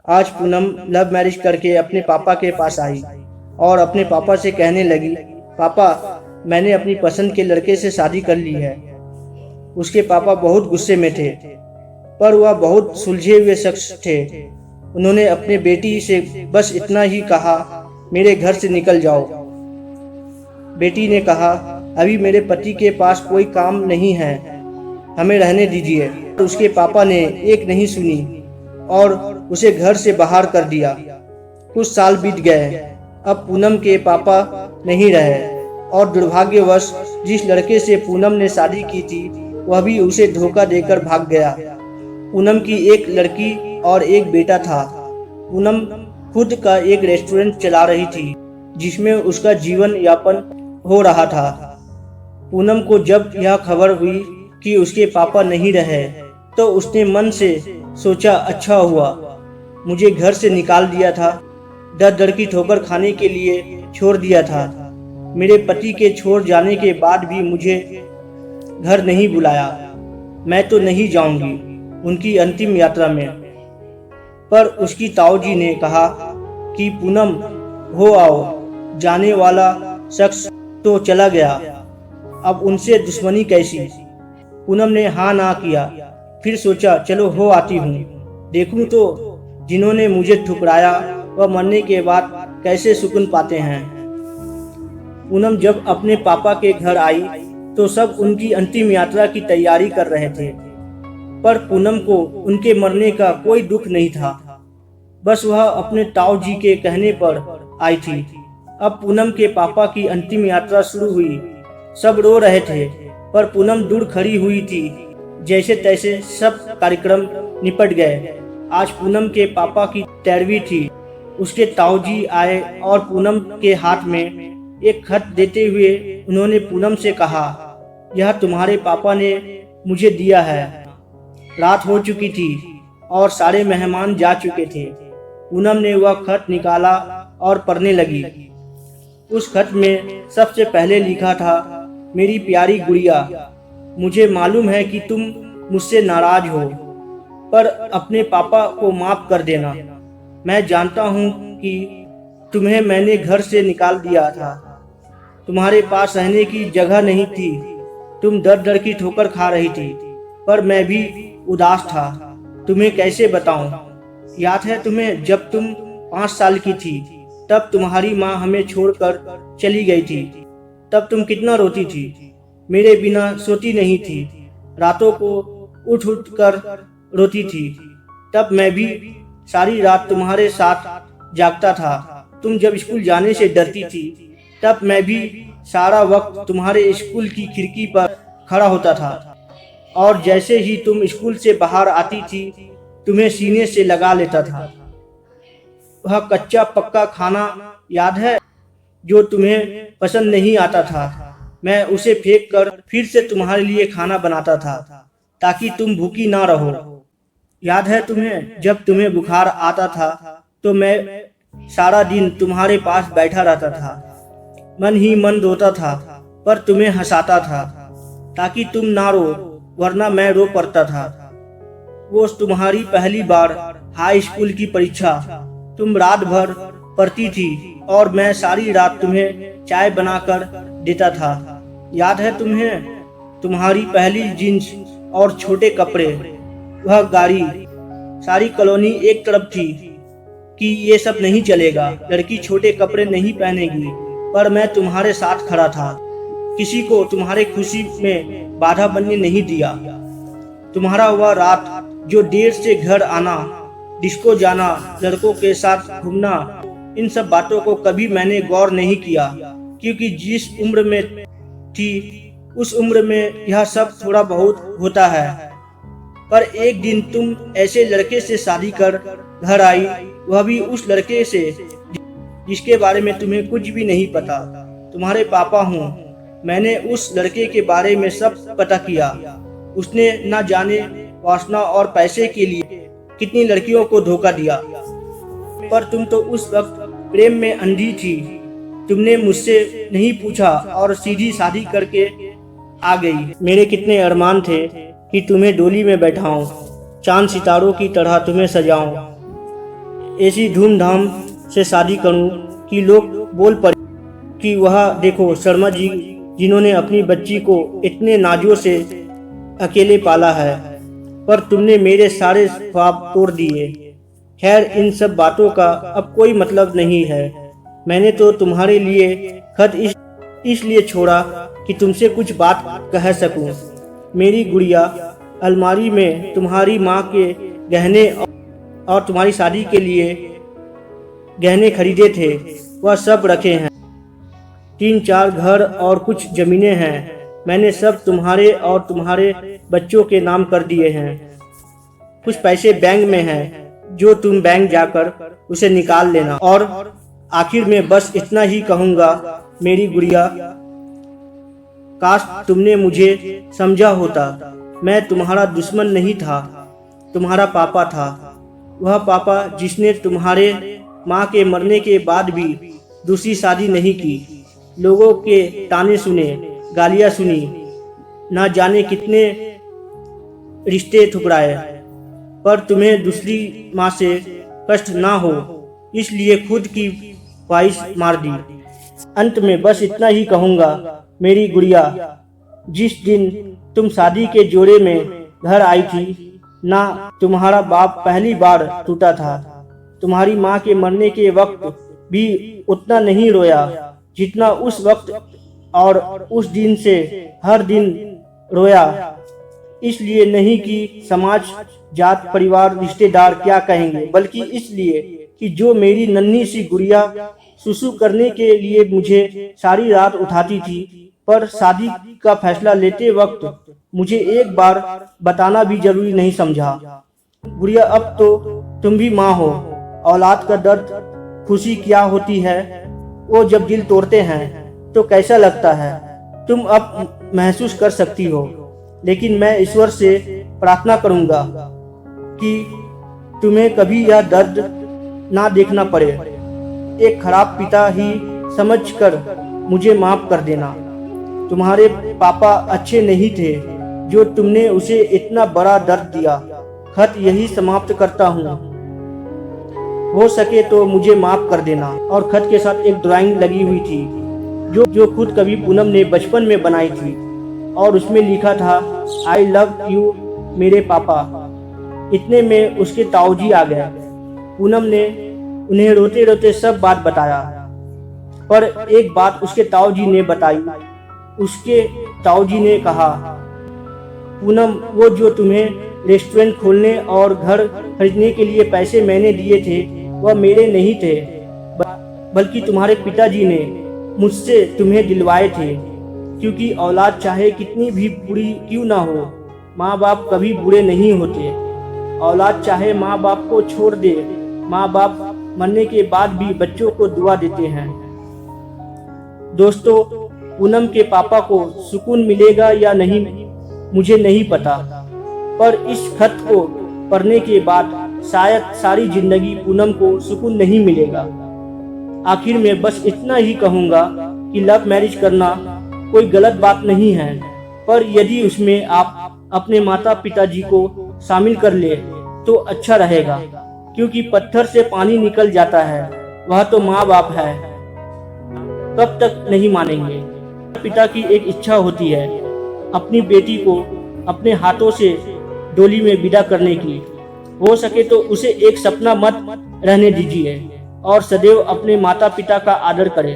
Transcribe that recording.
आज Poonam love marriage करके अपने पापा के पास आई और अपने पापा से कहने लगी, पापा मैंने अपनी पसंद के लड़के से शादी कर ली है। उसके पापा बहुत गुस्से में थे, पर वह बहुत सुलझे हुए शख्स थे। उन्होंने अपने बेटी से बस इतना ही कहा, मेरे घर से निकल जाओ। बेटी ने कहा, अभी मेरे पति के पास कोई काम नहीं है, हमें रहने दीजिए। उसके पापा ने एक नहीं सुनी और उसे घर से बाहर कर दिया। कुछ साल बीत गए। अब पूनम के पापा नहीं रहे और दुर्भाग्यवश जिस लड़के से पूनम ने शादी की थी वह भी उसे धोखा देकर भाग गया। पूनम की एक लड़की और एक बेटा था। पूनम खुद का एक रेस्टोरेंट चला रही थी जिसमें उसका जीवन यापन हो रहा था। पूनम को जब यह खबर हुई कि उसके पापा नहीं रहे तो उसने मन से सोचा, अच्छा हुआ मुझे घर से निकाल दिया था, दर दर की ठोकर खाने के लिए छोड़ दिया था। मेरे पति के छोड़ जाने के बाद भी मुझे घर नहीं बुलाया। मैं तो नहीं जाऊंगी उनकी अंतिम यात्रा में। पर उसकी ताऊजी ने कहा कि पूनम हो आओ, जाने वाला शख्स तो चला गया, अब उनसे दुश्मनी कैसी। पूनम ने हाँ ना किया, फिर सोचा चलो हो आती हूँ, देखूं तो जिन्होंने मुझे ठुकराया वह मरने के बाद कैसे सुकून पाते हैं। पूनम जब अपने पापा के घर आई तो सब उनकी अंतिम यात्रा की तैयारी कर रहे थे, पर पूनम को उनके मरने का कोई दुख नहीं था। बस वह अपने ताऊ जी के कहने पर आई थी। अब पूनम के पापा की अंतिम यात्रा शुरू हुई। सब रो रहे थे, पर पूनम दूर खड़ी हुई थी। जैसे तैसे सब कार्यक्रम निपट गए। आज पूनम के पापा की 13वीं थी। उसके ताऊजी आए और पूनम के हाथ में एक खत देते हुए उन्होंने पूनम से कहा, यह तुम्हारे पापा ने मुझे दिया है। रात हो चुकी थी और सारे मेहमान जा चुके थे। पूनम ने वह खत निकाला और पढ़ने लगी। उस खत में सबसे पहले लिखा था, मेरी प्यारी गुड़िया, मुझे मालूम है कि तुम मुझसे नाराज हो, पर अपने पापा को माफ कर देना। मैं जानता हूँ कि तुम्हें मैंने घर से निकाल दिया था, तुम्हारे पास रहने की जगह नहीं थी, तुम दर दर की ठोकर खा रही थी, पर मैं भी उदास था। तुम्हें कैसे बताऊं। याद है तुम्हें जब तुम 5 साल की थी तब तुम्हारी माँ हमें छोड़कर चली गई थी, तब तुम कितना रोती थी, मेरे बिना सोती नहीं थी, रातों को उठ उठ कर रोती थी। तब मैं भी सारी रात तुम्हारे साथ जागता था। तुम जब स्कूल जाने से डरती थी तब मैं भी सारा वक्त तुम्हारे स्कूल की खिड़की पर खड़ा होता था और जैसे ही तुम स्कूल से बाहर आती थी तुम्हें सीने से लगा लेता था। वह कच्चा पक्का खाना याद है जो तुम्हें पसंद नहीं आता था, मैं उसे फेंक कर फिर से तुम्हारे लिए खाना बनाता था ताकि तुम भूखी ना रहो। याद है तुम्हें जब तुम्हें बुखार आता था तो मैं सारा दिन तुम्हारे पास बैठा रहता था, मन ही मन रोता था, पर तुम्हें हंसाता था ताकि तुम ना रो, वरना मैं रो पड़ता था। वो तुम्हारी पहली बार हाई स्कूल की परीक्षा, तुम रात भर पढ़ती थी और मैं सारी रात तुम्हें चाय बनाकर देता था। याद है तुम्हें तुम्हारी पहली जीन्स और छोटे कपड़े, वह गाड़ी, सारी कॉलोनी एक तरफ थी कि ये सब नहीं चलेगा, लड़की छोटे कपड़े नहीं पहनेगी, पर मैं तुम्हारे साथ खड़ा था, किसी को तुम्हारे खुशी में बाधा बनने नहीं दिया। तुम्हारा वह रात जो देर से घर आना, डिस्को जाना, लड़कों के साथ घूमना, इन सब बातों को कभी मैंने गौर नहीं किया, क्योंकि जिस उम्र में थी उस उम्र में यह सब थोड़ा बहुत होता है। पर एक दिन तुम ऐसे लड़के से शादी कर घर आई, वह भी उस लड़के से जिसके बारे में तुम्हें कुछ भी नहीं पता। तुम्हारे पापा हूँ, मैंने उस लड़के के बारे में सब पता किया। उसने न जाने वासना और पैसे के लिए कितनी लड़कियों को धोखा दिया, पर तुम तो उस वक्त प्रेम में अंधी थी। तुमने मुझसे नहीं पूछा और सीधी शादी करके आ गई। मेरे कितने अरमान थे कि तुम्हें डोली में बैठाऊं, चांद सितारों की तरह तुम्हें सजाऊं। ऐसी धूमधाम से शादी करूं कि लोग बोल पड़े कि वह देखो शर्मा जी जिन्होंने अपनी बच्ची को इतने नाजों से अकेले पाला है, पर तुमने मेरे सारे ख्वाब तोड़ दिए। खैर, इन सब बातों का अब कोई मतलब नहीं है। मैंने तो तुम्हारे लिए खत इसलिए छोड़ा कि तुमसे कुछ बात कह सकूं। मेरी गुड़िया, अलमारी में तुम्हारी माँ के गहने और तुम्हारी शादी के लिए गहने खरीदे थे, वह सब रखे हैं। 3-4 घर और कुछ जमीनें हैं। मैंने सब तुम्हारे और तुम्हारे बच्चों के नाम कर दिए हैं। कुछ पैसे बैंक में हैं, जो तुम बैंक जाकर उसे निकाल लेना। और आखिर में बस इतना ही कहूँगा, मेरी गुड़िया, काश तुमने मुझे समझा होता। मैं तुम्हारा दुश्मन नहीं था, तुम्हारा पापा था। वह पापा जिसने तुम्हारे माँ के मरने के बाद भी दूसरी शादी नहीं की, लोगों के ताने सुने, गालियाँ सुनी, ना जाने कितने रिश्ते ठुकराए, पर तुम्हें दूसरी माँ से कष्ट ना हो इसलिए खुद की ख्वाहिश मार दी। अंत में बस इतना ही कहूँगा, मेरी गुड़िया, जिस दिन तुम शादी के जोड़े में घर आई थी, ना तुम्हारा बाप पहली बार टूटा था। तुम्हारी माँ के मरने के वक्त भी उतना नहीं रोया जितना उस वक्त, और उस दिन से हर दिन रोया। इसलिए नहीं कि समाज, जात, परिवार, रिश्तेदार क्या कहेंगे, बल्कि इसलिए कि जो मेरी नन्ही सी गुड़िया सुसु करने के लिए मुझे सारी रात उठाती थी, पर शादी का फैसला लेते वक्त मुझे एक बार बताना भी जरूरी नहीं समझा। गुड़िया, अब तो तुम भी माँ हो। औलाद का दर्द, खुशी क्या होती है, वो जब दिल तोड़ते हैं तो कैसा लगता है, तुम अब महसूस कर सकती हो। लेकिन मैं ईश्वर से प्रार्थना करूंगा कि तुम्हें कभी यह दर्द ना देखना पड़े। एक खराब पिता ही समझकर मुझे माफ कर देना। तुम्हारे पापा अच्छे नहीं थे जो तुमने उसे इतना बड़ा दर्द दिया। खत यही समाप्त करता हूँ, हो सके तो मुझे माफ कर देना। और खत के साथ एक ड्राइंग लगी हुई थी जो खुद कवि पूनम ने बचपन में बनाई थी, और उसमें लिखा था, आई लव यू मेरे पापा। इतने में उसके ताऊजी आ गए। पूनम ने उन्हें रोते रोते सब बात बताया, पर एक बात उसके ताऊजी ने बताई। उसके ताऊजी ने कहा, पूनम, वो जो तुम्हें रेस्टोरेंट खोलने और घर खरीदने के लिए पैसे मैंने दिए थे, वह मेरे नहीं थे, बल्कि तुम्हारे पिताजी ने मुझसे तुम्हें दिलवाए थे। क्योंकि औलाद चाहे कितनी भी बुरी क्यों ना हो, माँ बाप कभी बुरे नहीं होते। औलाद चाहे माँ बाप को छोड़ दे, माँ बाप मरने के बाद भी बच्चों को दुआ देते हैं। दोस्तों, पूनम के पापा को सुकून मिलेगा या नहीं मुझे नहीं पता, पर इस खत को पढ़ने के बाद शायद सारी जिंदगी पूनम को सुकून नहीं मिलेगा। आखिर में बस इतना ही कहूँगा कि लव मैरिज करना कोई गलत बात नहीं है, पर यदि उसमें आप अपने माता पिताजी को शामिल कर ले तो अच्छा रहेगा। क्योंकि पत्थर से पानी निकल जाता है, वह तो माँ बाप है, कब तक नहीं मानेंगे। पिता की एक इच्छा होती है अपनी बेटी को अपने हाथों से डोली में विदा करने की। हो सके तो उसे एक सपना मत रहने दीजिए और सदैव अपने माता पिता का आदर करें।